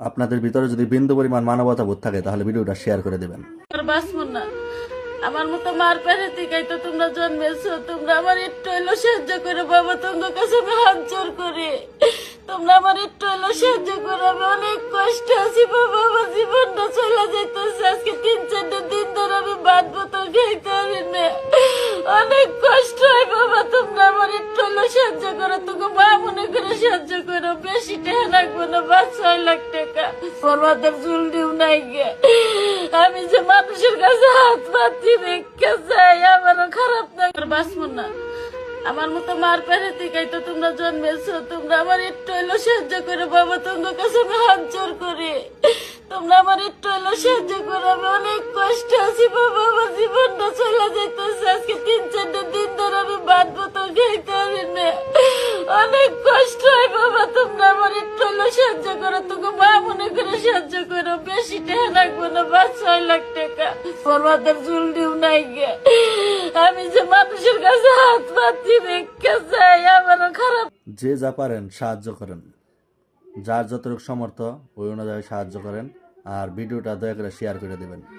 আপনাদের ভিতরে যদি বিন্দু পরিমাণ মানবতা বোধ থাকে তাহলে ভিডিওটা শেয়ার করে দেবেন। বাঁচবো না। আমার মতো মার পেটে থেকেই তো তোমরা জন্মেছো। তোমরা আমার একটু হইলো সাহায্য করে বাবা, তোমার কাছে আমি হাত জোর করি। তোমরা আমার একটু হইলো সাহায্য করে। আমি অনেক কষ্ট আছি বাবা, আমার জীবনটা চলে যেতেছে। আজকে 3-4 দিন ধরে আমি ভাত বোতল খাইতে পারি না। অনেক কষ্ট হয় বাবা, তোমরা আমার একটু হইলো সাহায্য করো। তোকে মা মনে করে সাহায্য করো। বেশি টাকা লাগবে না, 5-6 লাখ টাকা। ফরওয়ার্ডের চুল দিও নাই গে। আমি যে মানুষের কাছে হাত পাতি রেখে যাই, আমারও খারাপ লাগে। বাঁচবো না। আমার মতো মার পেটে থেকেই তো তোমরা জন্মেছো। তোমরা আমার একটু হইলো সাহায্য করে বাবা, তোমার কাছে আমি হাত জোর করি। তোমরা আমার একটু হইলো সাহায্য করো। আমি অনেক কষ্ট আছি বাবা, আমার জীবনটা চলে যেতেছে। আজকে 3-4 দিন ধরে আমি ভাত বোতল খাইতে পারি না। অনেক কষ্ট হয় বাবা, তোমরা আমার একটু হইলো সাহায্য করো। তোকে মা মনে করে সাহায্য করো। বেশি টাকা লাগবে না, 5-6 লাখ টাকা। ফরওয়ার্ডের চুল দিও নাই গে। আমি যে মানুষের কাছে হাত পাতি রেখে যাই, আমারও খারাপ। যে যা পারেন সাহায্য করেন, যার যতটুকু সমর্থ ওই অনুযায়ী সাহায্য করেন, আর ভিডিওটা দয়া করে শেয়ার করে দেবেন।